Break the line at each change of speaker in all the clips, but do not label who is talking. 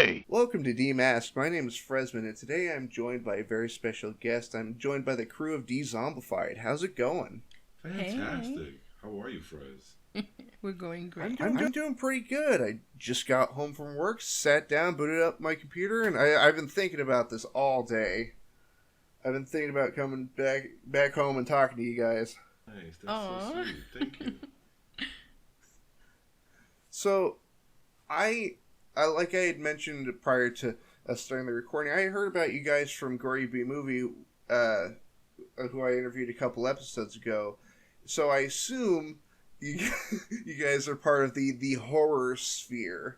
Hey!
Welcome to Demasked. My name is Frezzman, and today I'm joined by a very special guest. I'm joined by the crew of Dezombified. How's it going?
Hey,
Fantastic. How are you, Frez?
we're going
I'm
great.
doing pretty good. I just got home from work, sat down, booted up my computer, and I've been thinking about this all day. I've been thinking about coming back home and talking to you guys.
Nice. That's
Aw.
so sweet. Thank you.
So, I like I had mentioned prior to us starting the recording, I heard about you guys from Gory B Movie, who I interviewed a couple episodes ago. So I assume you you guys are part of the horror sphere.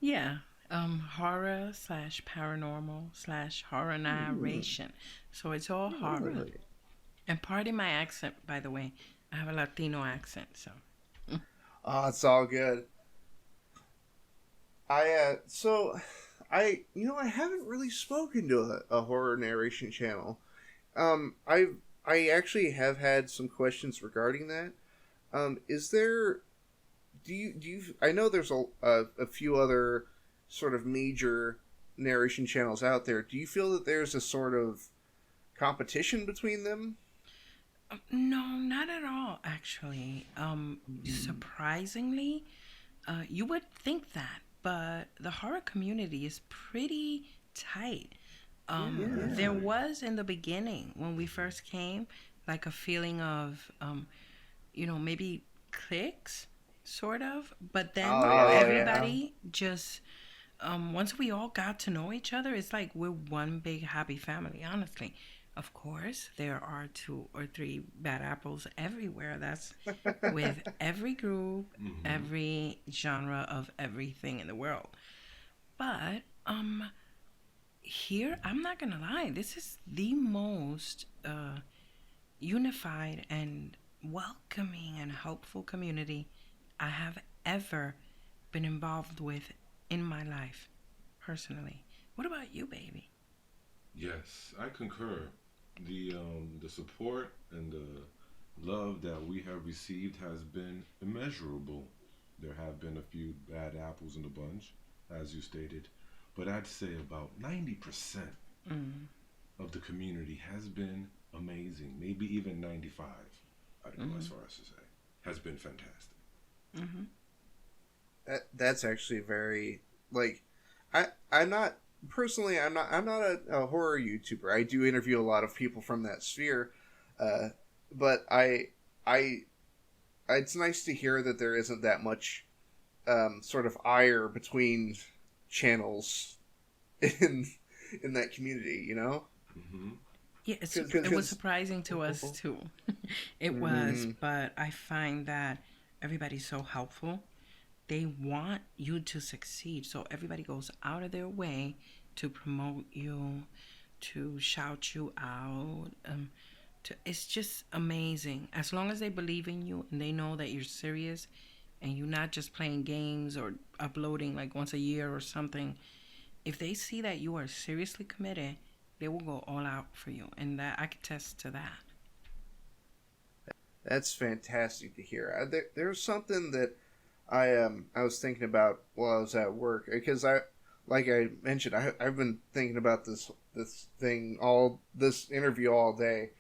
Yeah, horror slash paranormal slash horror narration. So it's all horror.
Really?
And pardon my accent, by the way. I have a Latino accent, so.
Oh, it's all good. I haven't really spoken to a horror narration channel. I actually have had some questions regarding that. Is there do you I know there's a few other sort of major narration channels out there. Do you feel that there's a sort of competition between them?
No, not at all, actually. Surprisingly, you would think that, but the horror community is pretty tight. There was in the beginning when we first came, like a feeling of, maybe cliques, sort of. But then
Oh, yeah,
everybody just, once we all got to know each other, it's like we're one big happy family, honestly. Of course, there are 2 or 3 bad apples everywhere. That's with every group, every genre of everything in the world. But here, I'm not gonna lie, this is the most unified and welcoming and helpful community I have ever been involved with in my life, personally. What about you, baby?
Yes, I concur. The support and the love that we have received has been immeasurable. There have been a few bad apples in the bunch, as you stated, but I'd say about 90%
Mm.
of the community has been amazing. Maybe even 95. I'd go as
Mm-hmm.
far as to say has been fantastic.
Mm-hmm.
That's actually very like I'm not personally I'm not a horror YouTuber. I do interview a lot of people from that sphere, but I it's nice to hear that there isn't that much sort of ire between channels in in that community. You know,
Hmm.
Yeah, it was surprising to us too. It was, but I find that everybody's so helpful. They want you to succeed, so everybody goes out of their way to promote you, to shout you out. It's just amazing. As long as they believe in you and they know that you're serious and you're not just playing games or uploading like once a year or something, if they see that you are seriously committed, they will go all out for you, and that I can attest to that.
that's fantastic to hear. There's something that I was thinking about while I was at work because like I mentioned I've been thinking about this thing all this interview all day,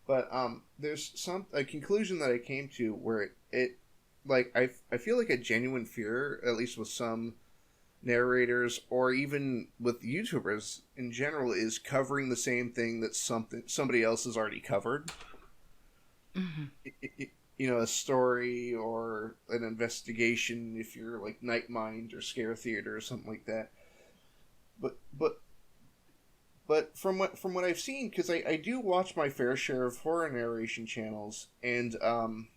but there's a conclusion that I came to where it like I feel like a genuine fear, at least with some narrators or even with YouTubers in general, is covering the same thing that somebody else has already covered.
Hmm.
You know, a story or an investigation if you're like Night Mind or Scare Theater or something like that. But from what I've seen, because I do watch my fair share of horror narration channels, and from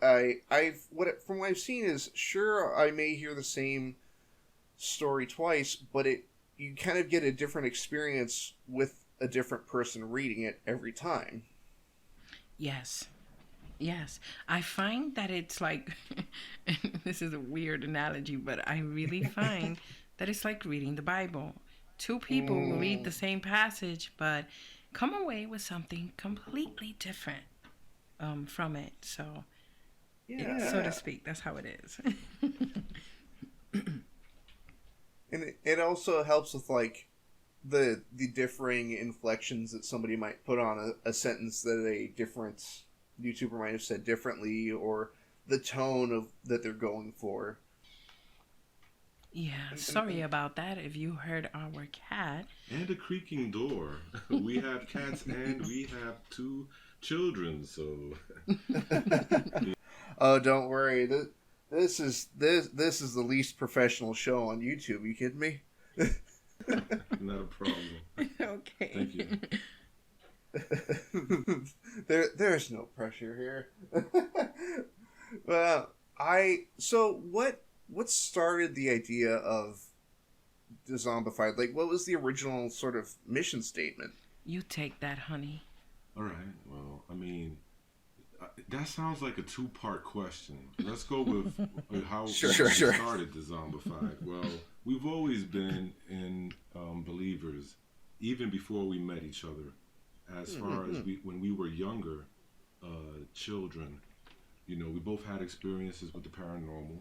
what I've seen is, sure, I may hear the same story twice, but you kind of get a different experience with a different person reading it every time.
Yes. Yes, I find that it's like, this is a weird analogy, but I really find that it's like reading the Bible. 2 people will read the same passage, but come away with something completely different from it. So, so to
Yeah.
speak, that's how it is.
And it also helps with like the differing inflections that somebody might put on a sentence that a different YouTuber might have said differently, or the tone of that they're going for.
Yeah, sorry about that if you heard our cat.
And a creaking door. We have cats and we have two children, so
Oh, don't worry. This is the least professional show on YouTube. You kidding me?
not a problem.
Okay.
Thank you.
There's no pressure here. Well, what started the idea of Dezombified? Like, what was the original sort of mission statement?
You take that, honey.
All right. Well, I mean, that sounds like a two-part question. Let's go with how we started the Zombified. Well, we've always been in believers, even before we met each other. As far as when we were younger, children, you know, we both had experiences with the paranormal,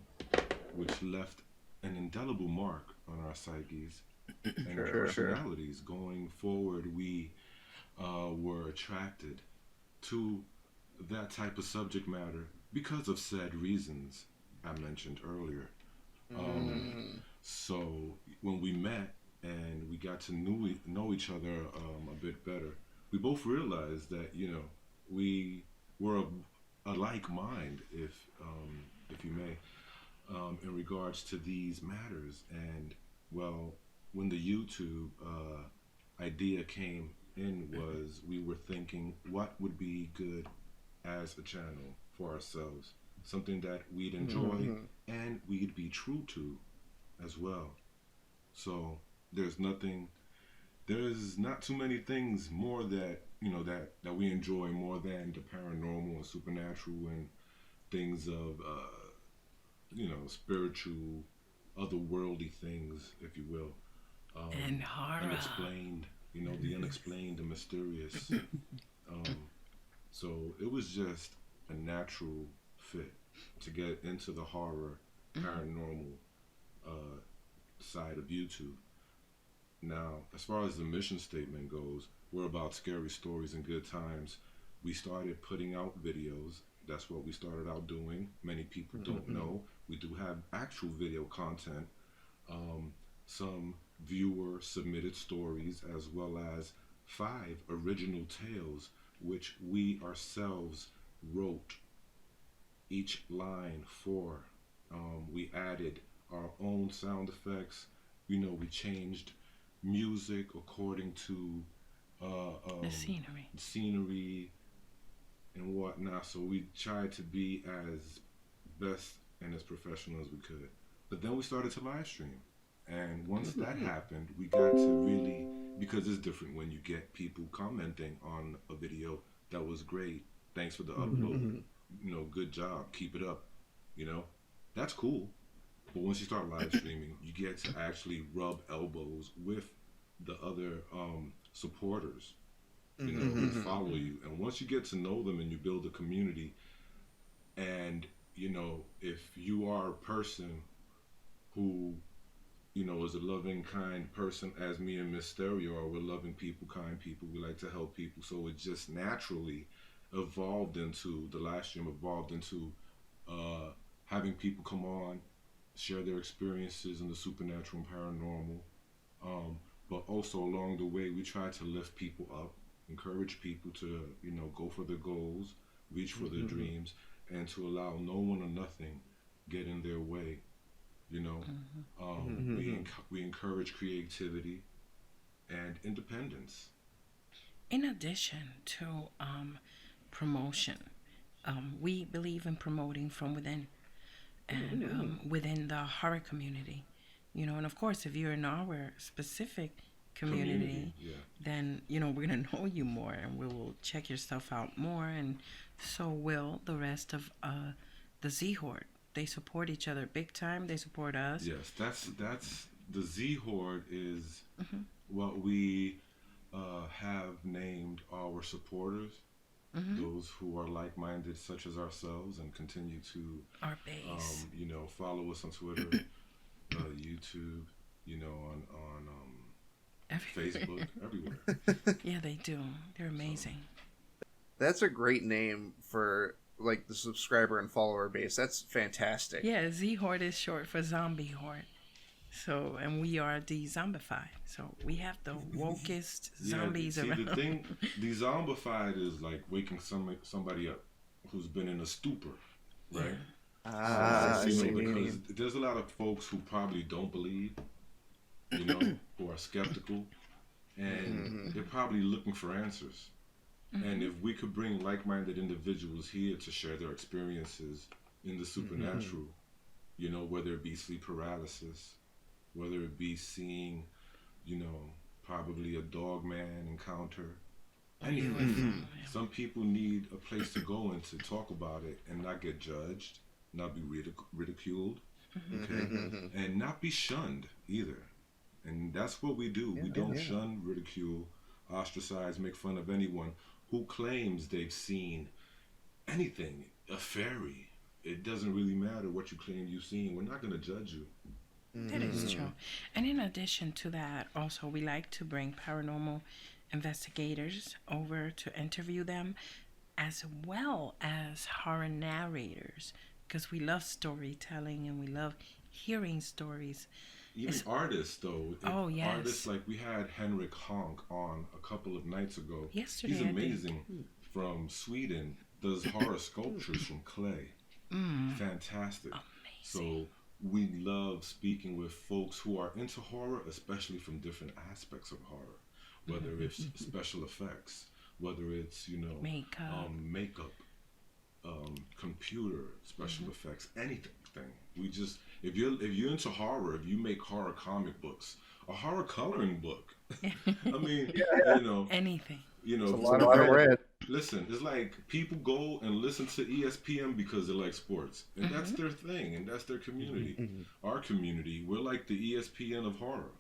which left an indelible mark on our psyches and our personalities. Going forward, we were attracted to that type of subject matter because of said reasons I mentioned earlier. So when we met and we got to know each other a bit better, we both realized that, you know, we were a like mind, if you may, in regards to these matters. And well, when the YouTube idea came in, was we were thinking what would be good as a channel for ourselves, something that we'd enjoy and we'd be true to as well. So there's not too many things more that, you know, that we enjoy more than the paranormal and supernatural and things of you know, spiritual, otherworldly things, if you will,
and horror,
unexplained, you know, the unexplained, the mysterious. So it was just a natural fit to get into the horror, paranormal side of YouTube. Now, as far as the mission statement goes, we're about scary stories and good times. We started putting out videos. That's what we started out doing. Many people don't know. We do have actual video content, some viewer submitted stories, as well as 5 original tales, which we ourselves wrote each line for. We added our own sound effects. You know, we changed music according to
the
scenery and whatnot. So we tried to be as best and as professional as we could. But then we started to live stream. And once that happened, we got to really, because it's different when you get people commenting on a video, that was great, thanks for the upload, you know, good job, keep it up, you know, that's cool. But once you start live streaming, you get to actually rub elbows with the other supporters, you know, who follow you. And once you get to know them and you build a community, and, you know, if you are a person who, you know, is a loving, kind person, as me and Miss Stereo are, we're loving people, kind people, we like to help people. So it just naturally evolved into, the live stream evolved into having people come on, share their experiences in the supernatural and paranormal. But also along the way, we try to lift people up, encourage people to, you know, go for their goals, reach for their dreams, and to allow no one or nothing get in their way. You know, we encourage creativity and independence.
In addition to promotion, we believe in promoting from within, and within the horror community. You know, and of course, if you're in our specific community, then, you know, we're going to know you more, and we will check your stuff out more, and so will the rest of the Z-Horde. They support each other big time. They support us.
Yes, that's the Z-Horde is what we have named our supporters, those who are like-minded, such as ourselves, and continue to
our base.
You know, follow us on Twitter, YouTube, you know, on
Everywhere.
Facebook, everywhere.
Yeah, they do. They're amazing.
That's a great name for like the subscriber and follower base. That's fantastic.
Yeah, Z Horde is short for Zombie Horde. So, and we are Dezombified. So we have the wokest zombies
see,
around.
the thing, Dezombified is like waking somebody up who's been in a stupor, right?
I see what you
because
mean.
there's a lot of folks who probably don't believe, you know, who are skeptical, and they're probably looking for answers. And if we could bring like-minded individuals here to share their experiences in the supernatural, you know, whether it be sleep paralysis, whether it be seeing, you know, probably a dog man encounter, anything. Some people need a place to go and to talk about it and not get judged, not be ridiculed, okay, and not be shunned either. And that's what we do. We don't shun, ridicule, ostracize, make fun of anyone who claims they've seen anything, a fairy. It doesn't really matter what you claim you've seen. We're not going to judge you.
That is true. And in addition to that, also, we like to bring paranormal investigators over to interview them, as well as horror narrators, because we love storytelling and we love hearing stories.
Even artists, though.
Oh, yes.
Artists, like we had Henrik Honk on a couple of nights ago.
Yesterday,
He's amazing. From Sweden, does horror sculptures from clay. Fantastic.
Amazing.
So we love speaking with folks who are into horror, especially from different aspects of horror, whether it's special effects, whether it's, you know, makeup, computer special effects, anything. We just, if you're into horror, if you make horror comic books, a horror coloring book, I mean, you know,
anything.
You know,
it's a lot of red.
Listen, it's like people go and listen to ESPN because they like sports, and that's their thing, and that's their community. Our community, we're like the ESPN of horror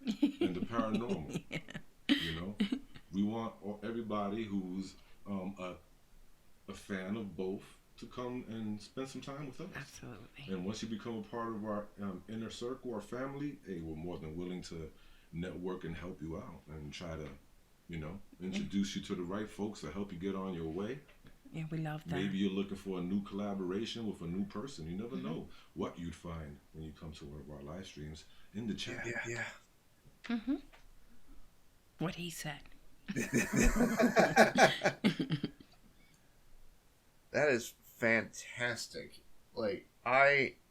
and the paranormal. You know, we want everybody who's a fan of both to come and spend some time with us.
Absolutely.
And once you become a part of our inner circle, our family, hey, we're more than willing to network and help you out and try to, you know, introduce you to the right folks to help you get on your way.
Yeah, we love that.
Maybe you're looking for a new collaboration with a new person. You never know what you'd find when you come to one of our live streams in the chat.
Yeah.
What he said.
That is fantastic. Like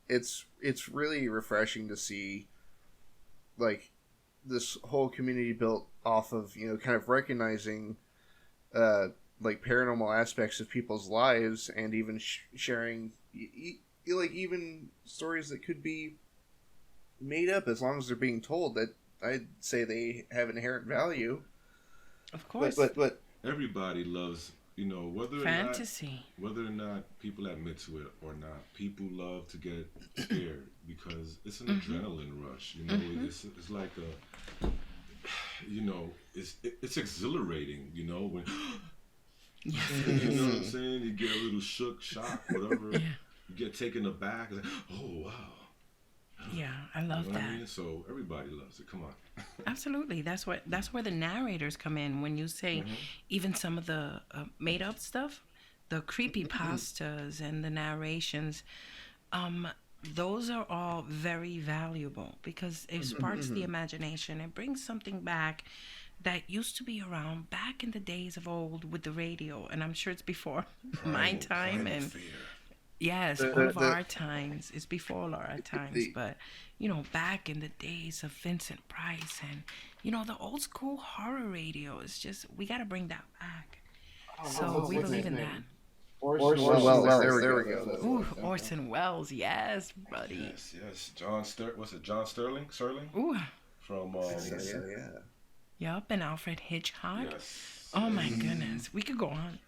it's really refreshing to see like this whole community built off of, you know, kind of recognizing like paranormal aspects of people's lives and even sharing like even stories that could be made up as long as they're being told, that I'd say they have inherent value.
Of course.
But
everybody loves, you know, whether
fantasy.
Whether or not people admit to it or not, people love to get scared because it's an adrenaline rush. You know, it's like a, you know, it's exhilarating. You know, when you know what I'm saying, you get a little shocked, whatever. You get taken aback. Like, oh wow.
Yeah, I love that.
I mean? So everybody loves it. Come on.
Absolutely. That's where the narrators come in. When you say even some of the made up stuff, the creepypastas and the narrations, those are all very valuable because it sparks the imagination. It brings something back that used to be around back in the days of old with the radio, and I'm sure it's before my time and fear. Yes, all of our times. It's before all our times. But, you know, back in the days of Vincent Price and, you know, the old school horror radio, it's just, we got to bring that back. So we believe in that.
Orson Welles. There we go.
Ooh, Orson Welles. Yes, buddy.
Yes. John Sterling?
Ooh.
From,
Yup, and Alfred Hitchcock.
Yes.
Oh, my goodness. We could go on.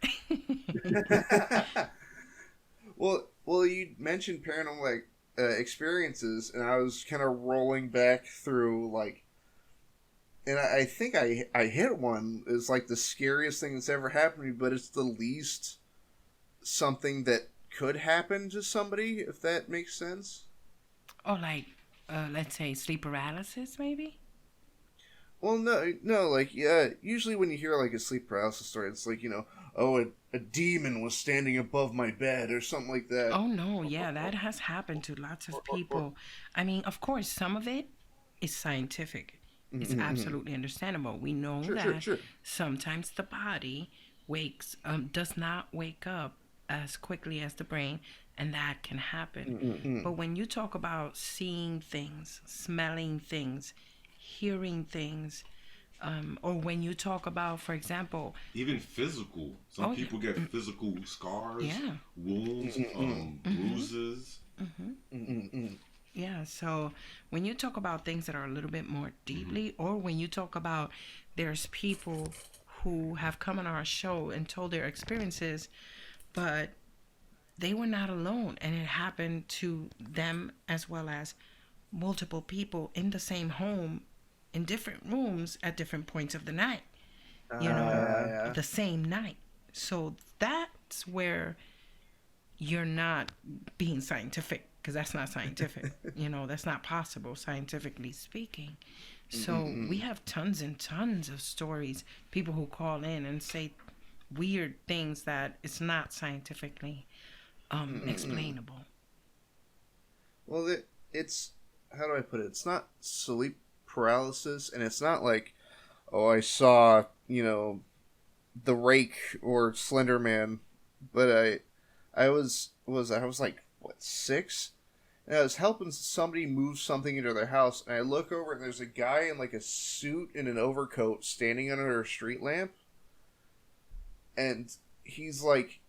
Well, you mentioned paranormal like experiences, and I was kind of rolling back through like, and I think I hit one. It's like the scariest thing that's ever happened to me, but it's the least something that could happen to somebody, if that makes sense.
Oh, like let's say sleep paralysis, maybe.
Well, no, like yeah. Usually, when you hear like a sleep paralysis story, it's like oh, a demon was standing above my bed or something like that.
Oh no, yeah, that has happened to lots of people. I mean, of course, some of it is scientific. It's
Mm-hmm.
absolutely understandable. We know
Sure, sure,
that
sure.
sometimes the body does not wake up as quickly as the brain, and that can happen.
Mm-hmm.
But when you talk about seeing things, smelling things, hearing things, or when you talk about, for example,
Even physical. Some
oh yeah,
people get physical scars,
yeah,
wounds,
Mm-hmm.
bruises.
Mm-hmm.
yeah. So when you talk about things that are a little bit more
Mm-hmm.
deeply, or when you talk about there's people who have come on our show and told their experiences, but they were not alone, and it happened to them as well as multiple people in the same home in different rooms at different points of the night,
Yeah.
the same night. So that's where you're not being scientific, because that's not scientific. That's not possible scientifically speaking. So we
Mm-mm.
have tons and tons of stories, people who call in and say weird things that it's not scientifically
Mm-mm.
explainable.
Well, it's how do I put it? It's not sleep paralysis, and it's not like oh, I saw the Rake or Slender Man, but I was like what 6, and I was helping somebody move something into their house, and I look over and there's a guy in like a suit and an overcoat standing under a street lamp, and he's like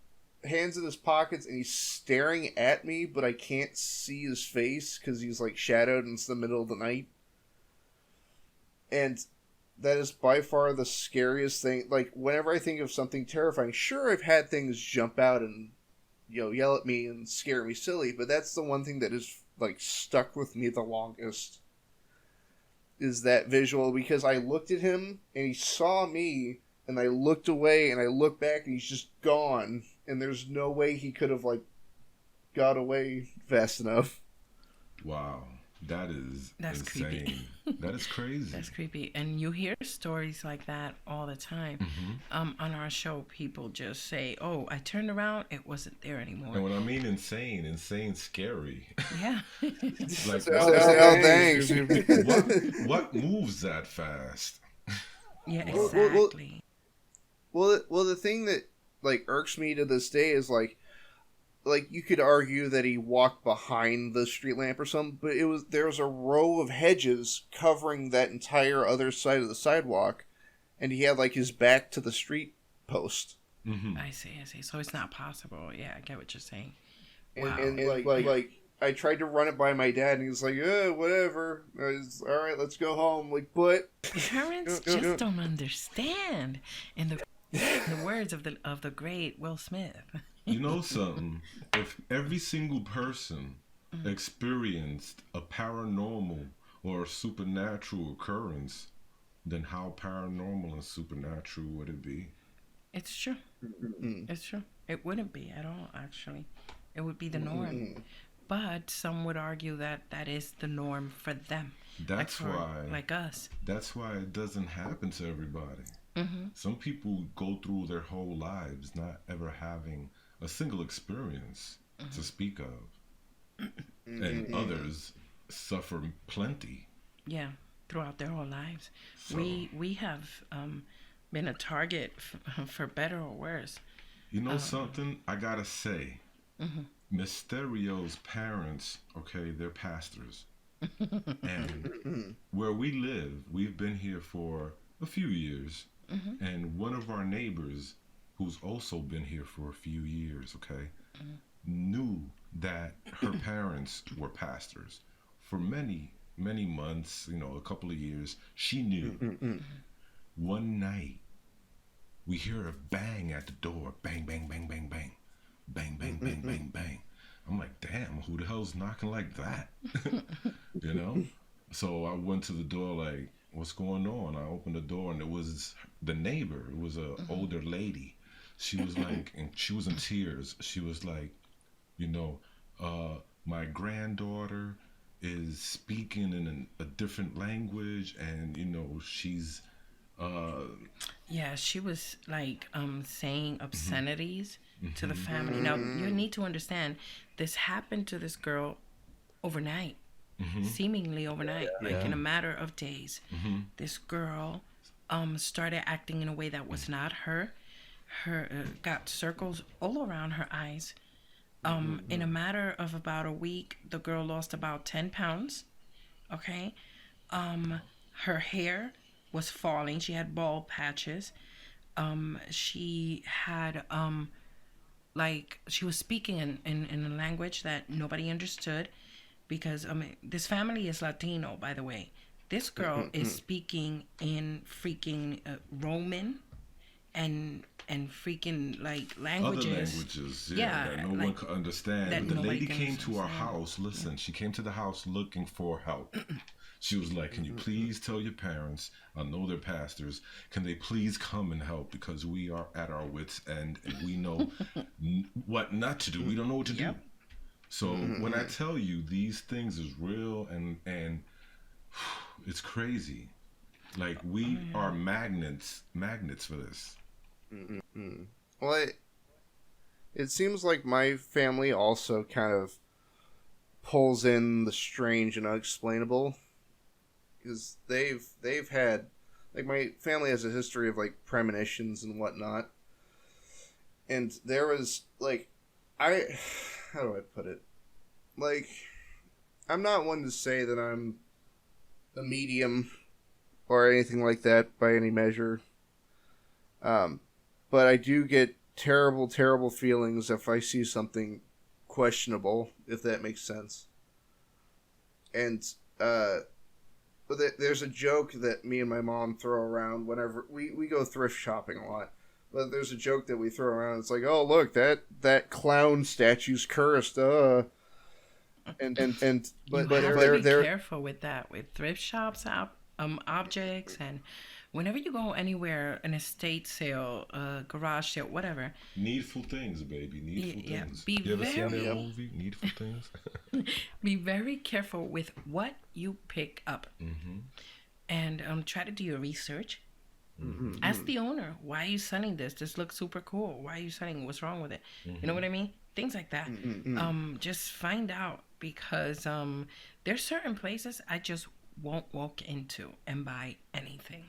hands in his pockets and he's staring at me, but I can't see his face because he's like shadowed and it's the middle of the night, and that is by far the scariest thing. Like whenever I think of something terrifying, sure I've had things jump out and yell at me and scare me silly, but that's the one thing that is like stuck with me the longest is that visual because I looked at him and he saw me and I looked away and I looked back and he's just gone and there's no way he could have like got away fast enough.
Wow, that is
That's creepy.
insane. That is crazy.
That's creepy. And you hear stories like that all the time.
Hmm.
On our show, people just say, "Oh, I turned around, it wasn't there anymore."
And when I mean insane, insane, scary.
Yeah.
Like
So,
what
oh,
moves?
thanks.
What moves that fast?
Yeah,
well,
Wow.
well, well,
exactly.
well, the thing that like irks me to this day is like you could argue that he walked behind the street lamp or something, but there was a row of hedges covering that entire other side of the sidewalk, and he had like his back to the street post,
Hmm.
I see, I see. So it's not possible. Yeah, I get what you're saying. Wow.
and like I tried to run it by my dad, and he was like, whatever, all right, let's go home. Like, but
Parents just don't understand. In the words of the great Will Smith.
You know something? If every single person experienced a paranormal or a supernatural occurrence, then how paranormal and supernatural would it be?
It's true.
mm,
It's true. It wouldn't be at all, actually. It would be the norm.
mm,
But some would argue that that is the norm for them, like
That's
for
why
like us.
that's why it doesn't happen to everybody.
Mm-hmm.
Some people go through their whole lives not ever having a single experience to speak of, and
mm.
others suffer plenty.
Yeah, throughout their whole lives,
So,
we have been a target for better or worse.
you know
Um,
something? I gotta say,
mm-hmm.
Mysterio's parents, okay, they're pastors. And
Mm.
where we live, we've been here for a few years.
Mm-hmm.
And one of our neighbors, who's also been here for a few years, okay, knew that her parents were pastors. For many, many months, a couple of years, she knew.
Mm.
One night, we hear a bang at the door. Bang, bang, bang, bang, bang. Bang, bang, bang,
Mm.
bang, bang. I'm like, damn, who the hell's knocking like that? you know? So I went to the door like, what's going on? I opened the door and it was the neighbor. It was a older lady. She was like, and she was in tears. She was like, you know, my granddaughter is speaking in a different language, and she's uh
Yeah, she was like saying
mhm,
obscenities to the
mhm,
family. Now, you need to understand this happened to this girl overnight,
mhm,
seemingly overnight, like
Yeah.
in a matter of days.
mhm,
This girl started acting in a way that was not her. Her got circles all around her eyes. In a matter of about a week, the girl lost about 10 pounds. Okay. Um, Her hair was falling. She had bald patches. She had like she was speaking in a language that nobody understood because this family is Latino, by the way. This girl is speaking in freaking Roman and freaking like
other
languages.
languages, yeah, that
Yeah,
no one
like
could understand.
that
But the
nobody
lady
can
came to our
understand.
house.
Yeah.
Listen, she came to the house looking for help. She was like, "Can you please tell your parents? I know they're pastors. Can they please come and help because we are at our wits' end and we know what not to do. We don't know what to do."
Yep.
So when I tell you these things is real, and it's crazy. Like
Oh
we
yeah.
are magnets for this.
Well, it seems like my family also kind of pulls in the strange and unexplainable because they've had like my family has a history of like premonitions and whatnot, and there was like I how do I put it, like I'm not one to say that I'm a medium or anything like that by any measure. Um, but I do get terrible, terrible feelings if I see something questionable, if that makes sense. And uh, there's a joke that me and my mom throw around whenever we go thrift shopping a lot. But there's a joke that we throw around. It's like, oh look, that clown statue's cursed. And
You
but
have to
they're
be
they're
careful with that, with thrift shops, objects, and whenever you go anywhere, an estate sale, garage sale, whatever.
Needful things, baby. Needful
Yeah,
things.
be
You ever seen that
yep.
very,
movie, Needful Things?
be very careful with what you pick up,
Mm-hmm.
and try to do your research.
Mm-hmm.
Ask the owner, why are you selling this? This looks super cool. Why are you selling it? What's wrong with it? You know
Mm-hmm.
what I mean? Things like that. Just find out because there's certain places I just won't walk into and buy anything,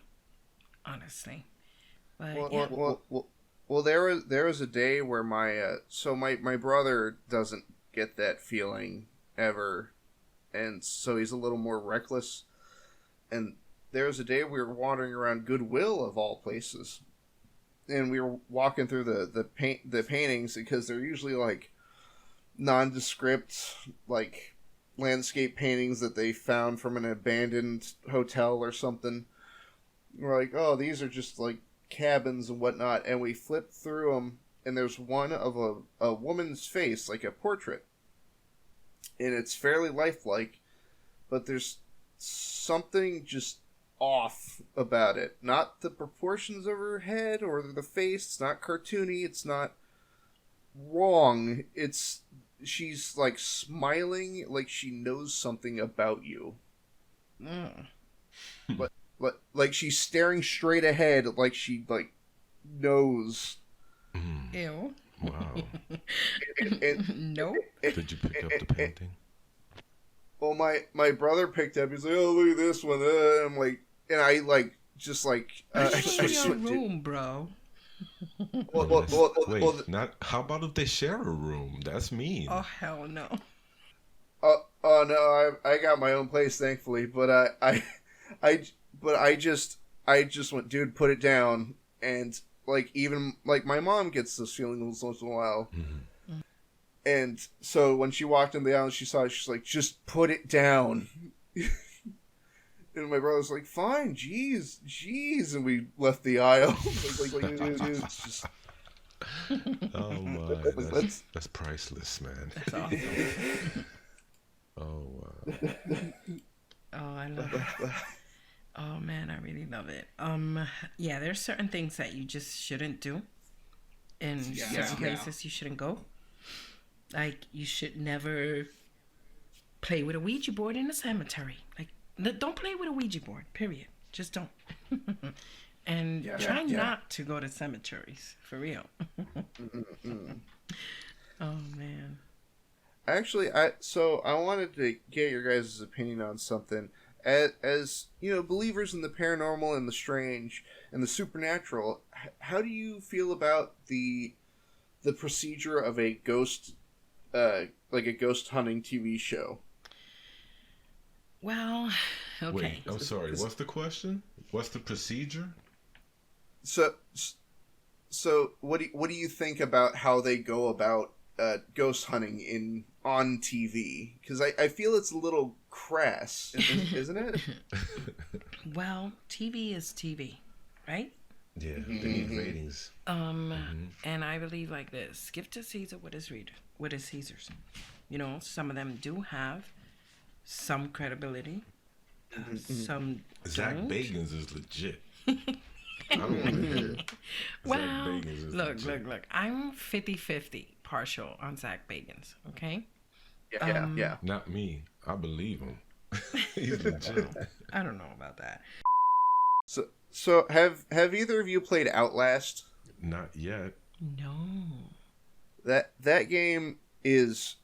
honestly. But
Well,
yeah.
there was a day where my brother doesn't get that feeling ever, and so he's a little more reckless. And there was a day we were wandering around Goodwill of all places, and we were walking through the paintings because they're usually like nondescript like landscape paintings that they found from an abandoned hotel or something. We're like, oh, these are just like cabins and whatnot, and we flip through them, and there's one of a woman's face, like a portrait, and it's fairly lifelike, but there's something just off about it. Not the proportions of her head or the face. It's not cartoony. It's not wrong. It's she's like smiling, like she knows something about you.
Mm.
Like she's staring straight ahead, like she like knows.
Mm.
Ew.
Wow.
And,
Nope.
Did you pick up the painting?
well, my brother picked up. He's like, "Oh, look at this one." I'm like, and I like just like
Put
I
it in your
switched it.
room, bro.
Well,
No,
well,
that's
well, well, well,
wait. Not. How about if they share a room? That's
Oh
mean.
hell no.
oh no, I got my own place, thankfully. But I, but I just went, dude, put it down. And like even like my mom gets this feeling once in a while.
Mm-hmm.
And so when she walked in the aisle, she saw it. She's like, "Just put it down." And my brother's like, "Fine, jeez," and we left the aisle. It's just
Oh my,
let's.
that's priceless, man.
That's awesome.
Oh wow.
Oh, I love it. Oh man, I really love it. Yeah, there's certain things that you just shouldn't do, and
Yeah.
certain places you shouldn't go. Like you should never play with a Ouija board in a cemetery. Like, don't play with a Ouija board, period. Just don't. And try not to go to cemeteries, for real. Oh, man.
Actually, I wanted to get your guys' opinion on something. As you know, believers in the paranormal and the strange and the supernatural, how do you feel about the procedure of a ghost, like a ghost hunting TV show?
Well, okay.
Wait, I'm sorry. What's the question? What's the procedure?
So what do you think about how they go about ghost hunting on TV? Because I feel it's a little crass, isn't it?
Well, TV is TV, right?
Yeah, they need ratings.
And I believe like this: give to Caesar what is Caesar's. You know, some of them do have some credibility. Some
Zach
don't.
Bagans is legit. I don't want to hear it.
Well, look. I'm 50-50 partial on Zach Bagans, okay?
Yeah.
Not me. I believe him. He's legit.
I don't know about that.
So have either of you played Outlast?
Not yet.
No.
That game is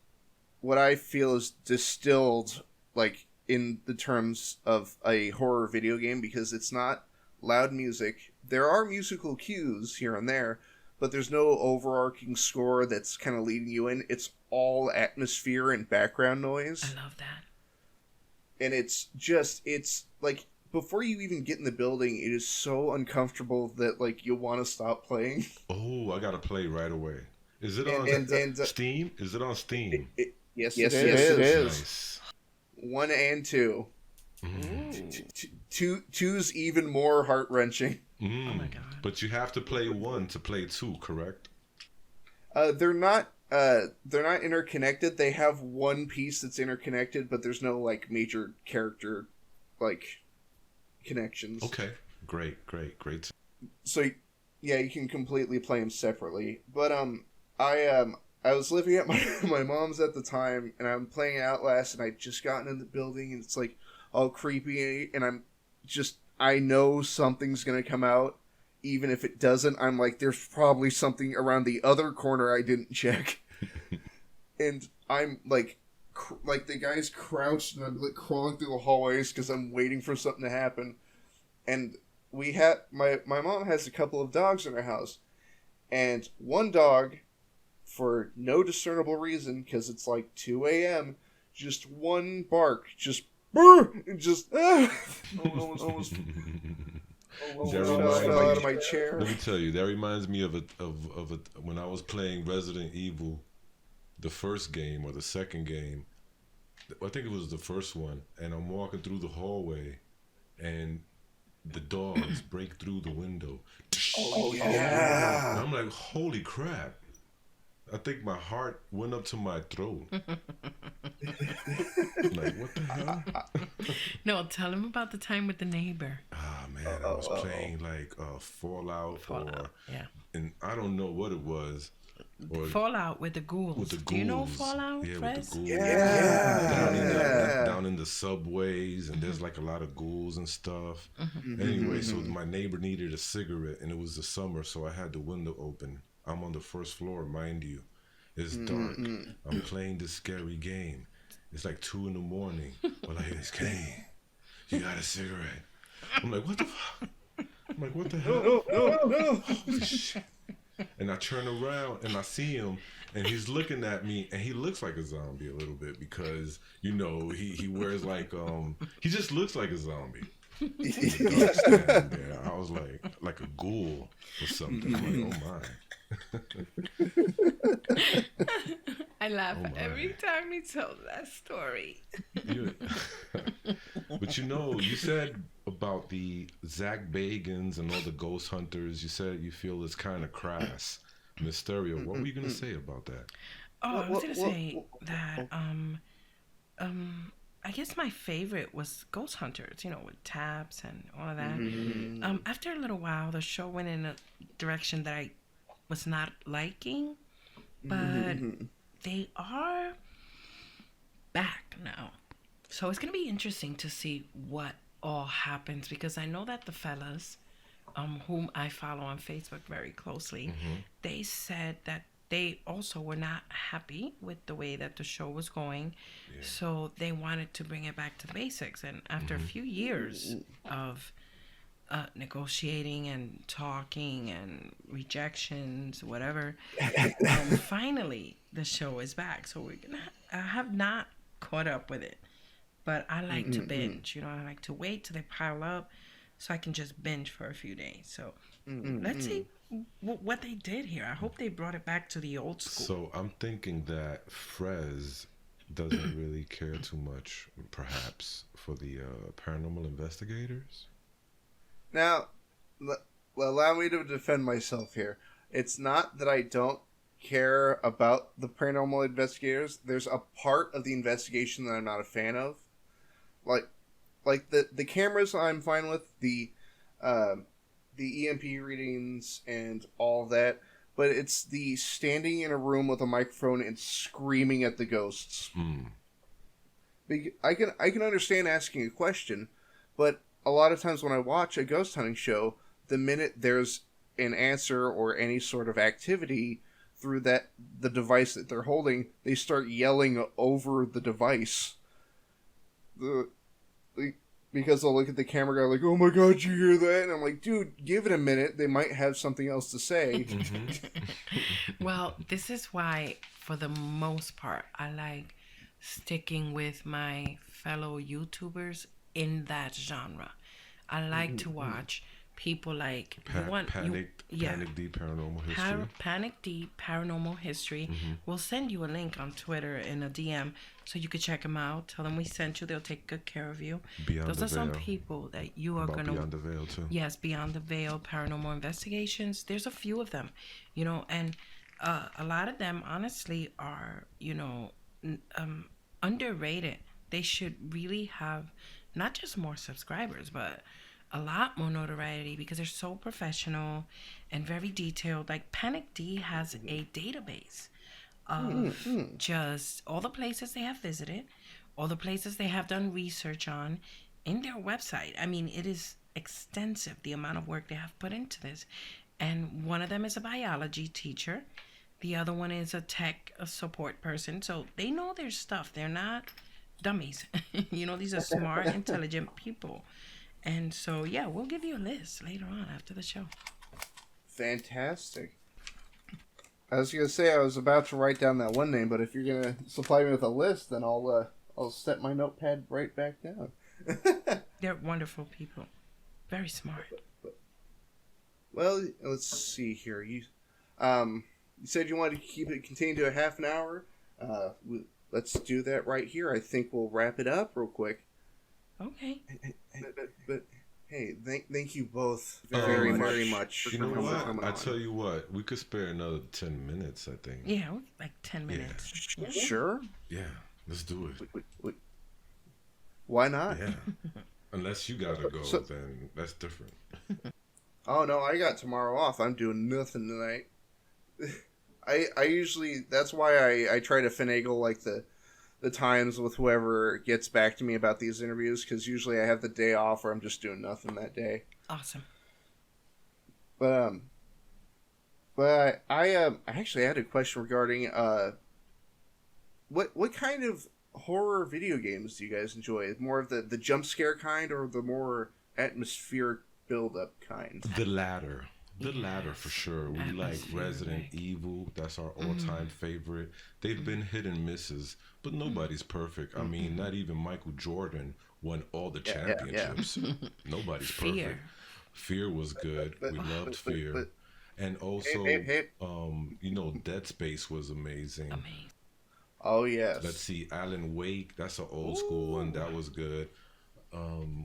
what I feel is distilled like in the terms of a horror video game, because it's not loud music. There are musical cues here and there, but there's no overarching score that's kind of leading you in. It's all atmosphere and background noise.
I love that.
And it's like, before you even get in the building, it is so uncomfortable that like you'll want to stop playing.
Oh, I gotta play right away. Is it on Steam? Is it on Steam?
Yes, it is.
Nice.
1 and 2. Two's even more heart-wrenching.
Oh my god!
But you have to play 1 to play 2, correct?
They're not interconnected. They have one piece that's interconnected, but there's no like major character like connections.
Okay, great.
So yeah, you can completely play them separately. But I was living at my mom's at the time, and I'm playing Outlast, and I just gotten in the building, and it's like all creepy, and I know something's gonna come out, even if it doesn't. I'm like, there's probably something around the other corner I didn't check, and I'm like the guy's crouched, and I'm like crawling through the hallways because I'm waiting for something to happen, and my mom has a couple of dogs in her house, and one dog, for no discernible reason, because it's like 2 a.m., just one bark, just almost fell out of my chair.
Let me tell you, that reminds me of when I was playing Resident Evil, the first game or the second game. I think it was the first one, and I'm walking through the hallway, and the dogs break through the window.
Oh yeah!
And I'm like, holy crap! I think my heart went up to my throat. Like, what the hell?
No, tell him about the time with the neighbor.
Ah, man, I was playing like Fallout.
Yeah.
And I don't know what it was.
Fallout with the ghouls. Do you know Fallout,
Yeah,
Frez?
with the ghouls.
Yeah.
Down in the subways, and there's like a lot of ghouls and stuff. Anyway, so my neighbor needed a cigarette, and it was the summer, so I had the window open. I'm on the first floor, mind you. It's dark. I'm playing this scary game. It's like 2 a.m. Well, I hear this, Kenny, you got a cigarette. I'm like, what the fuck? I'm like, what the hell? No. Holy shit. And I turn around and I see him, and he's looking at me, and he looks like a zombie a little bit because, you know, he wears like, he just looks like a zombie. Standing there. I was like a ghoul or something. I'm like, oh my.
I laugh every time he tells that story.
But you know, you said about the Zach Bagans and all the ghost hunters, you said you feel it's kind of crass. Mysterio, what were you going to say about that?
Oh, I was going to say that I guess my favorite was Ghost Hunters, you know, with taps and all of that. After a little while, the show went in a direction that I was not liking, but they are back now. So it's going to be interesting to see what all happens, because I know that the fellas, whom I follow on Facebook very closely, they said that they also were not happy with the way that the show was going. Yeah. So they wanted to bring it back to the basics. And after a few years of negotiating and talking and rejections, whatever, finally the show is back. So I have not caught up with it, but I like to binge. You know, I like to wait till they pile up so I can just binge for a few days. So let's see what they did here. I hope they brought it back to the old school.
So I'm thinking that Frez doesn't really care too much, perhaps, for the paranormal investigators.
Now, allow me to defend myself here. It's not that I don't care about the paranormal investigators. There's a part of the investigation that I'm not a fan of. Like the cameras I'm fine with, the EMP readings and all that, but it's the standing in a room with a microphone and screaming at the ghosts. I can understand asking a question, but a lot of times when I watch a ghost hunting show, the minute there's an answer or any sort of activity through the device that they're holding, they start yelling over the device. Because they'll look at the camera guy like, "Oh my god, you hear that?" And I'm like, dude, give it a minute. They might have something else to say.
Well, this is why, for the most part, I like sticking with my fellow YouTubers in that genre. I like to watch people like
Panic D Paranormal History.
Panic D Paranormal History. We'll send you a link on Twitter in a DM so you could check them out. Tell them we sent you. They'll take good care of you. Those are some people that you are going to...
Beyond the Veil, too.
Yes, Beyond the Veil, Paranormal Investigations. There's a few of them, you know, and a lot of them, honestly, are, you know, underrated. They should really have not just more subscribers, but a lot more notoriety, because they're so professional and very detailed. Like Panic D has a database of just all the places they have visited, all the places they have done research on in their website. I mean, it is extensive, the amount of work they have put into this. And one of them is a biology teacher. The other one is a tech support person. So they know their stuff. They're not dummies. You know, these are smart, intelligent people. And so, yeah, we'll give you a list later on after the show.
Fantastic. I was going to say I was about to write down that one name, but if you're going to supply me with a list, then I'll set my notepad right back down.
They're wonderful people. Very smart.
Well, let's see here. You said you wanted to contain to a half an hour. Let's do that right here. I think we'll wrap it up real quick.
Okay.
But hey, thank you both very much.
You know what? I tell you what, we could spare another 10 minutes, I think.
Yeah, like 10 minutes.
Yeah. Sure?
Yeah, let's do it.
Wait. Why not?
Yeah. Unless you gotta go, then that's different.
Oh no, I got tomorrow off. I'm doing nothing tonight. I usually, that's why I try to finagle like the times with whoever gets back to me about these interviews, because usually I have the day off or I'm just doing nothing that day.
Awesome.
But I actually had a question regarding what kind of horror video games do you guys enjoy? More of the jump scare kind, or the more atmospheric build up kind?
The latter. The latter for sure. We like Resident Evil. That's our all-time favorite. They've been hit and misses, but nobody's perfect. I mean, not even Michael Jordan won all the championships. Nobody's perfect. Fear was good. We loved Fear. And also, you know, Dead Space was amazing.
Oh, yes.
Let's see, Alan Wake. That's an old school one. That was good.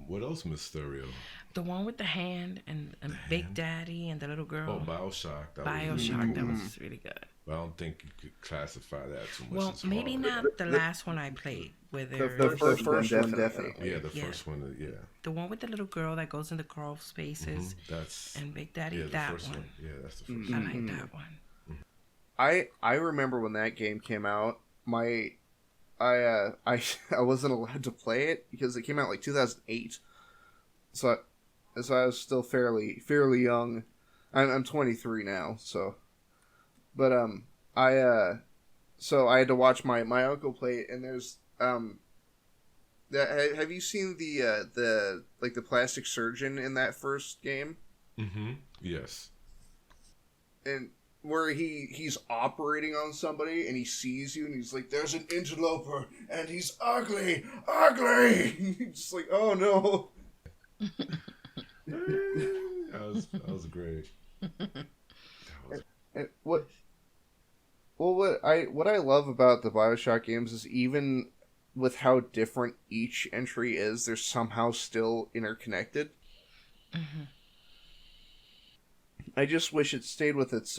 What else, Mysterio?
The one with the hand and Big Daddy and the little girl.
Oh, Bioshock. That
was really good.
But I don't think you could classify that too much.
Well, maybe not the last one I played. With
the first one, definitely.
Yeah, the first one, yeah.
The one with the little girl that goes in the crawl spaces. And Big Daddy, that one.
Yeah, that's the first one.
I like that one.
I remember when that game came out, I wasn't allowed to play it because it came out like 2008. So I was still fairly young. I'm 23 now, so. But so I had to watch my uncle play it, and there's have you seen the like the plastic surgeon in that first game?
Mm-hmm. Yes.
And where he's operating on somebody and he sees you and he's like, "There's an interloper and he's ugly." Just like, oh no.
That was great.
What I love about the BioShock games is even with how different each entry is, they're somehow still interconnected.
Mm-hmm.
I just wish it stayed with its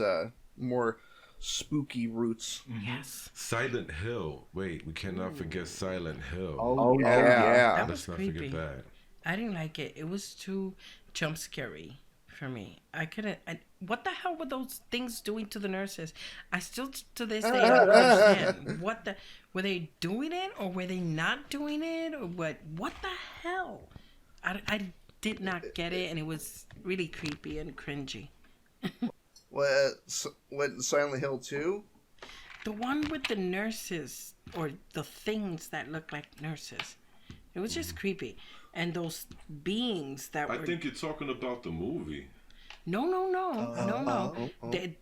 more spooky roots.
Mm-hmm.
Yes.
Silent Hill. Wait, we cannot forget Silent Hill.
Oh yeah.
That
Let's
was
not
creepy.
forget that.
I didn't like it. It was too jump scary for me. I couldn't. What the hell were those things doing to the nurses? I still to this day don't understand. Were they doing it or were they not doing it or what? What the hell? I did not get it, and it was really creepy and cringy.
What Silent Hill 2?
The one with the nurses or the things that look like nurses. It was just creepy. And those beings that
I
were...
think you're talking about the movie.
No.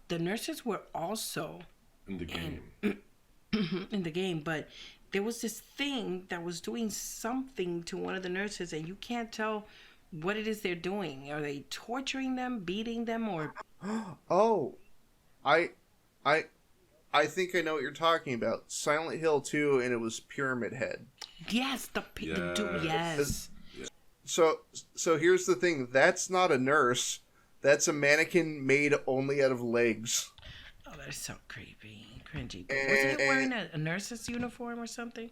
The nurses were also...
In the game.
In the game, but there was this thing that was doing something to one of the nurses, and you can't tell what it is they're doing. Are they torturing them, beating them, or...
Oh, I think I know what you're talking about. Silent Hill 2, and it was Pyramid Head.
Yes, the dude, yes.
So here's the thing. That's not a nurse. That's a mannequin made only out of legs.
Oh, that's so creepy, cringy. Was he wearing a nurse's uniform or something?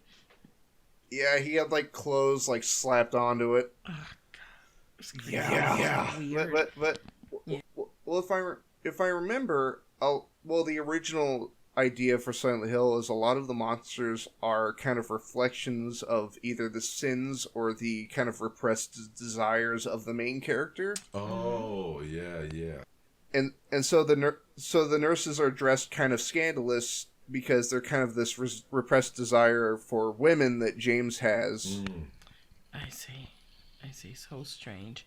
Yeah, he had like clothes like slapped onto it.
Oh God, it's creepy.
Yeah.
Weird.
But
Yeah.
well, if I remember, the original idea for Silent Hill is a lot of the monsters are kind of reflections of either the sins or the kind of repressed desires of the main character.
Oh, yeah.
And so the nurses are dressed kind of scandalous because they're kind of this repressed desire for women that James has.
Mm.
I see. So strange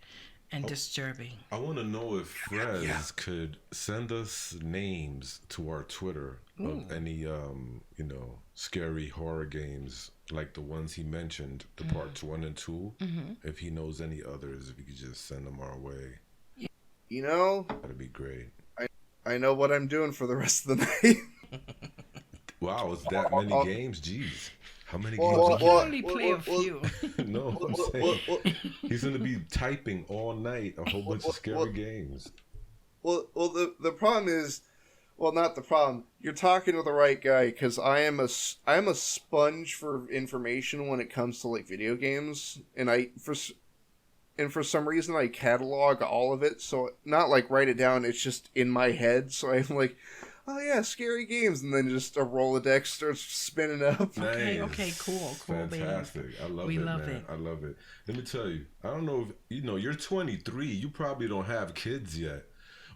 and disturbing.
I want to know if Frez could send us names to our Twitter of any, scary horror games like the ones he mentioned, the parts 1 and 2.
Mm-hmm.
If he knows any others, if he could just send them our way.
You know,
That'd be great.
I know what I'm doing for the rest of the night.
Wow, it's that many games? Jeez. How many games?
We can only play a few.
No, I'm saying he's going to be typing all night a whole bunch of scary games.
Well, the problem is, well, not the problem. You're talking to the right guy because I am a sponge for information when it comes to like video games, and for some reason I catalog all of it. So not like write it down; it's just in my head. So I'm like, oh yeah, scary games, and then just a Rolodex starts spinning up.
Nice.
Okay, cool,
Fantastic.
baby.
I love
We
it,
love
man.
it.
I love it. Let me tell you, I don't know if, you're 23, you probably don't have kids yet.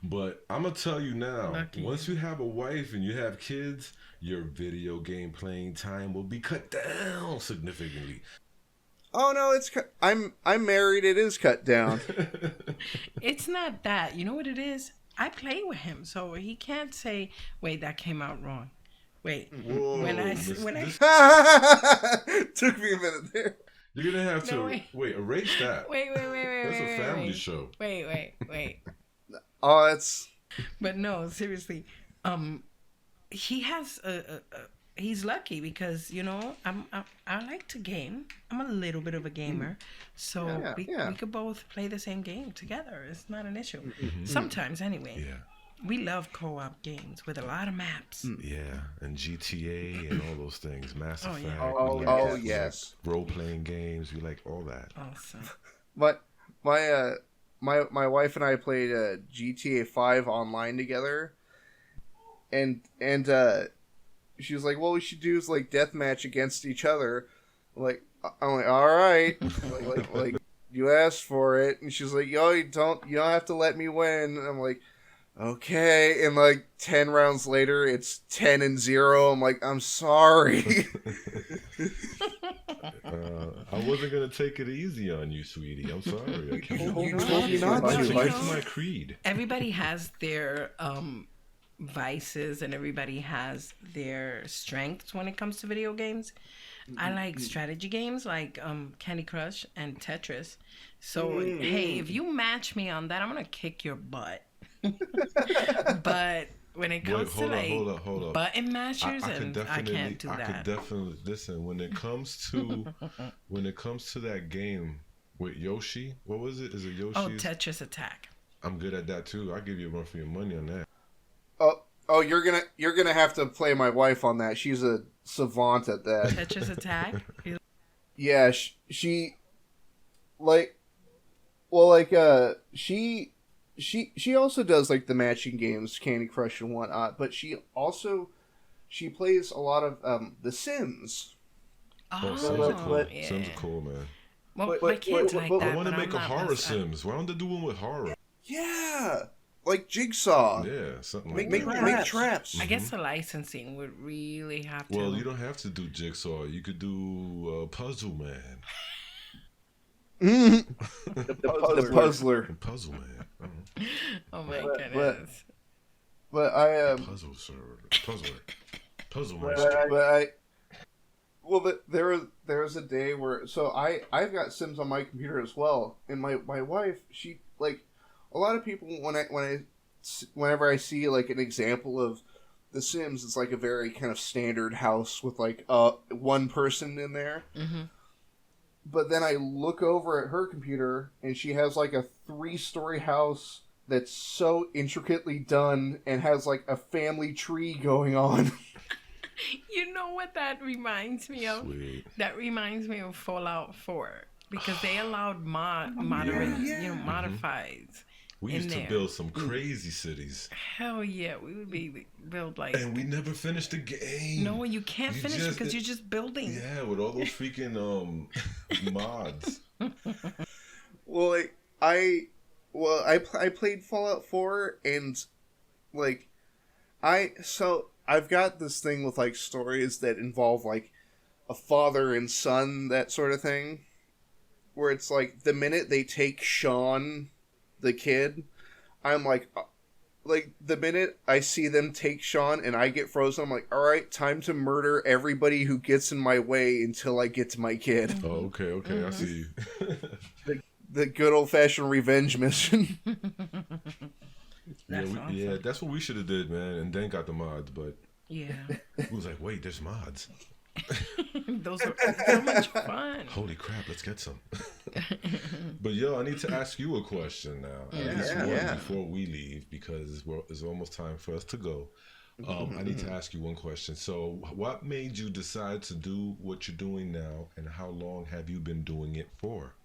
But I'm going to tell you now,
Lucky.
Once you have a wife and you have kids, your video game playing time will be cut down significantly.
Oh no, I'm married. It is cut down.
It's not that. You know what it is? I play with him, so he can't say, "Wait, that came out wrong." Wait,
Whoa,
when I
Took me a minute there.
You're going to have to,
No, wait.
erase that.
wait.
That's a family show.
Wait.
Oh, it's.
But no, seriously, he has he's lucky because I like to game. I'm a little bit of a gamer, so we could both play the same game together. It's not an issue.
Mm-hmm.
Sometimes, anyway.
Yeah.
We love co-op games with a lot of maps.
Yeah, and GTA and all those things. Mass Effect.
Oh, yes.
Role-playing games. We like all that.
Awesome.
But my wife and I played GTA 5 online together, and she was like, well, we should do is like deathmatch against each other. I'm like, all right, like you asked for it, and she's like, yo, you don't have to let me win. And I'm like, okay, and like 10 rounds later, it's 10-0. I'm like, I'm sorry.
I wasn't gonna take it easy on you, sweetie. I'm sorry.
You told me not to.
Life's my creed.
Everybody has their vices, and everybody has their strengths when it comes to video games. I like strategy games like Candy Crush and Tetris. So hey, if you match me on that, I'm gonna kick your butt. But when it comes to hold up. Button mashers, I can't do that.
I could definitely listen when it comes to that game with Yoshi. What was it? Is it Yoshi?
Oh, Tetris Attack.
I'm good at that too. I'll give you a run for your money on that.
Oh, you're gonna have to play my wife on that. She's a savant at that.
Tetris Attack.
Yeah, she also does like the matching games, Candy Crush and whatnot. But she plays a lot of The Sims.
Oh, Sims are cool. Yeah. Sims are cool, man.
Well, my kids like that.
I want to make a horror Sims. Why don't they do one with horror?
Yeah. Like Jigsaw.
Yeah, something
like
that.
Make traps.
I guess the licensing would really have to...
Well, you don't have to do Jigsaw. You could do Puzzle Man.
The Puzzler.
Puzzle Man.
Oh my goodness.
But I...
Puzzle Man.
Well, there was a day where... So I've got Sims on my computer as well. And my wife, she, like... A lot of people, whenever I see like an example of The Sims, it's like a very kind of standard house with like one person in there. Mm-hmm. But then I look over at her computer, and she has like a 3-story house that's so intricately done and has like a family tree going on.
You know what that reminds me of?
Sweet.
That reminds me of Fallout 4 because they allowed modifieds.
We used to build some crazy cities.
Hell yeah, we would build like...
And we never finished the game.
No, you can't finish because you're just building.
Yeah, with all those freaking mods.
Well, I played Fallout 4 and like I've got this thing with like stories that involve like a father and son, that sort of thing, where it's like the minute they take Sean, the kid, I'm like the minute I see them take Sean and I get frozen, I'm like, all right, time to murder everybody who gets in my way until I get to my kid.
Oh, okay, mm-hmm. I see you.
the good old fashioned revenge mission.
Yeah, that's what we should have did, man, and then got the mods, but
yeah,
we was like, wait, there's mods.
Those are so much fun.
Holy crap, let's get some. But yo, I need to ask you a question now. At least one before we leave, because it's almost time for us to go. I need to ask you one question. So what made you decide to do what you're doing now, and how long have you been doing it for?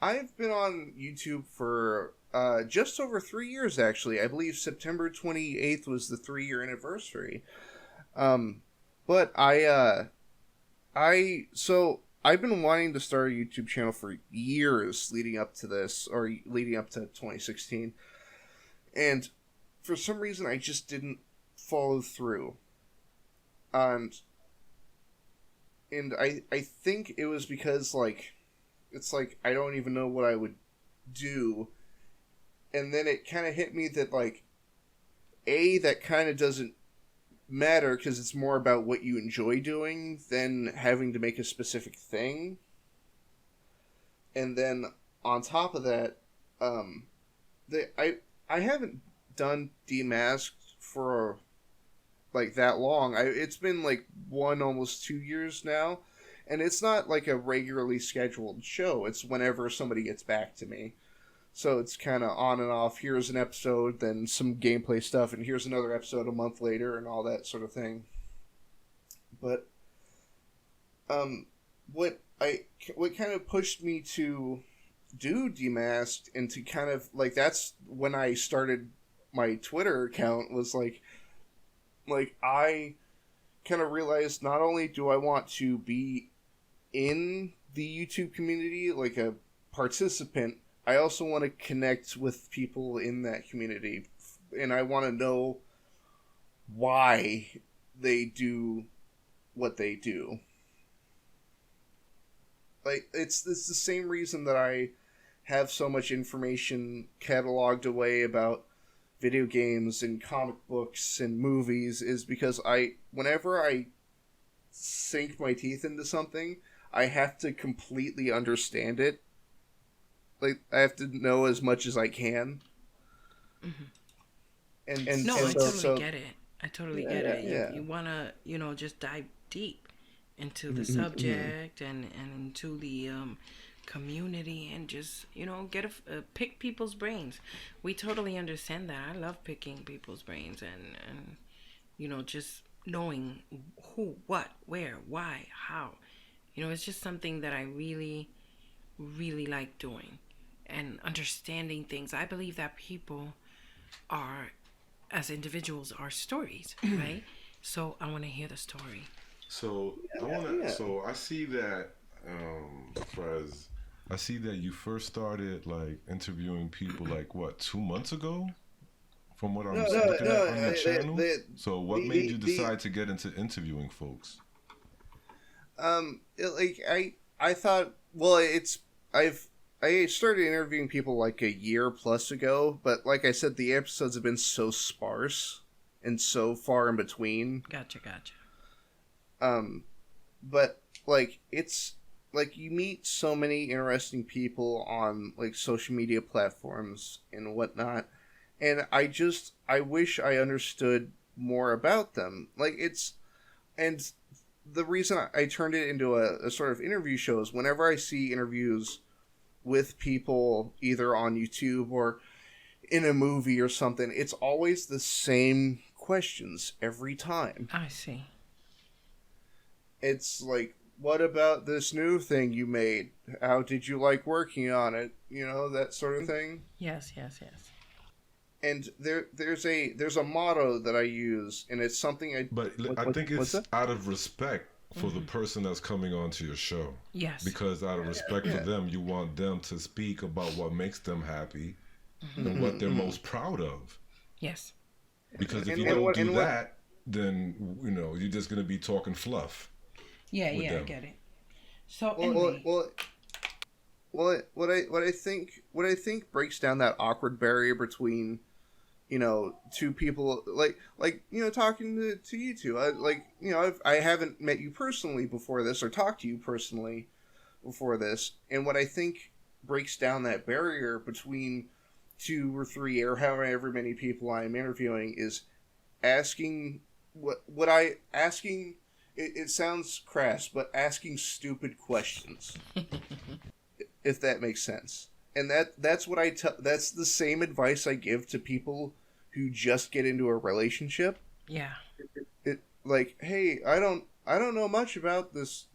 I've been on YouTube for just over 3 years, actually. I believe September 28th was the 3-year anniversary. But I've been wanting to start a YouTube channel for years leading up to this, or leading up to 2016. And for some reason, I just didn't follow through. And I think it was because, like, it's like, I don't even know what I would do. And then it kind of hit me that, like, that kind of doesn't matter because it's more about what you enjoy doing than having to make a specific thing. And then on top of that, I haven't done Demasked for like that long. It's been like almost 2 years now, and it's not like a regularly scheduled show. It's whenever somebody gets back to me. So it's kind of on and off. Here's an episode, then some gameplay stuff, and here's another episode a month later, and all that sort of thing. But what kind of pushed me to do Demasked, and to kind of like, that's when I started my Twitter account, was like like I kind of realized not only do I want to be in the YouTube community, like a participant, I also want to connect with people in that community, and I want to know why they do what they do. Like, it's the same reason that I have so much information cataloged away about video games and comic books and movies, is because whenever I sink my teeth into something, I have to completely understand it. Like, I have to know as much as I can.
Mm-hmm. And no, I totally get it. I totally get it. You want to, just dive deep into the subject and into the community, and just, pick people's brains. We totally understand that. I love picking people's brains and just knowing who, what, where, why, how. It's just something that I really, really like doing, and understanding things. I believe that people are, as individuals, are stories, right? So I want to hear the story.
So So I see that, Frez. I see that you first started like interviewing people like what, 2 months ago, from what I'm looking at on your channel. So what made you decide to get into interviewing folks?
I thought, well, I started interviewing people like a year plus ago, but like I said, the episodes have been so sparse and so far in between.
Gotcha.
But like, it's like you meet so many interesting people on like social media platforms and whatnot, and I wish I understood more about them. And the reason I turned it into a sort of interview show is whenever I see interviews with people either on YouTube or in a movie or something, it's always the same questions every time.
I see.
It's like, what about this new thing you made? How did you like working on it? That sort of thing.
Yes.
And there's a motto that I use, and it's something
I think it's out of respect for the person that's coming onto your show.
Yes.
Because out of respect for them, you want them to speak about what makes them happy and what they're most proud of.
Yes.
Because if you don't do that, then you're just going to be talking fluff.
Yeah, I get it. So
what I think breaks down that awkward barrier between two people, like talking to you two. I haven't met you personally before this, or talked to you personally before this, and what I think breaks down that barrier between 2 or 3 or however many people I'm interviewing is asking asking. It sounds crass, but asking stupid questions, if that makes sense. And that's what that's the same advice I give to people who just get into a relationship.
Yeah.
Like, hey, I don't know much about this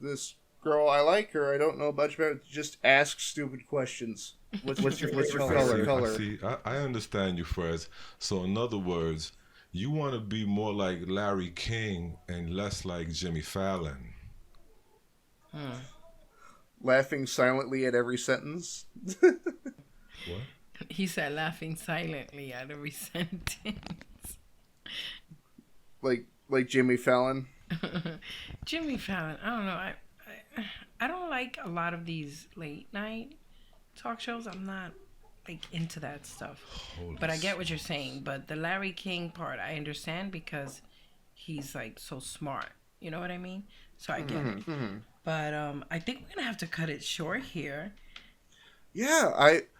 girl. I like her. I don't know much about it. Just ask stupid questions. What's your color?
I understand you, Frez. So in other words, you want to be more like Larry King and less like Jimmy Fallon.
Laughing silently at every sentence.
What?
He said laughing silently at every sentence.
Like Jimmy Fallon.
Jimmy Fallon. I don't know. I don't like a lot of these late night talk shows. I'm not like into that stuff. But I get what you're saying. But the Larry King part, I understand because he's like so smart. You know what I mean? So I get it. Mm-hmm. But I think we're gonna have to cut it short here.
Yeah,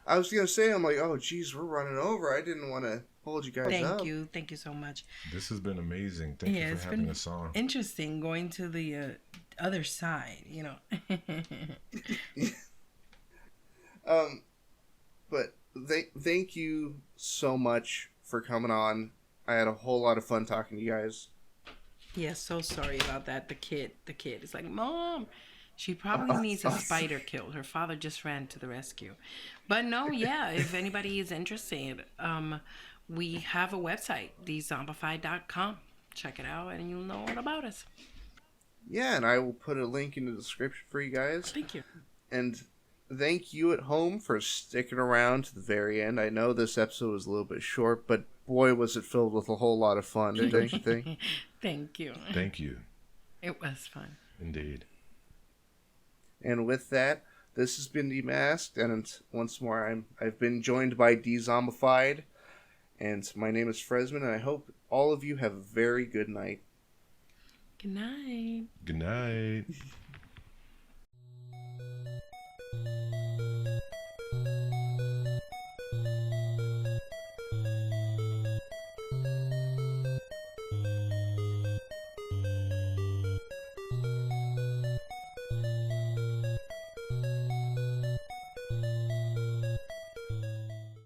I was gonna say, I'm like, oh geez, we're running over. I didn't want to hold you guys up.
Thank you so much.
This has been amazing. Thank you for having us on.
Interesting going to the other side,
But thank you so much for coming on. I had a whole lot of fun talking to you guys.
Yeah, so sorry about that. The kid is like, Mom, she probably needs a spider killed. Her father just ran to the rescue. But no, yeah, if anybody is interested, we have a website, Dezombified.com. check it out and you'll know all about us.
Yeah, and I will put a link in the description for you guys.
Thank you.
And thank you at home for sticking around to the very end. I know this episode was a little bit short, but boy, was it filled with a whole lot of fun, don't you think?
Thank you.
Thank you.
It was fun.
Indeed.
And with that, this has been Demasked, and once more, I've been joined by Dezombified, and my name is Frezzman, and I hope all of you have a very good night.
Good night.
Good night.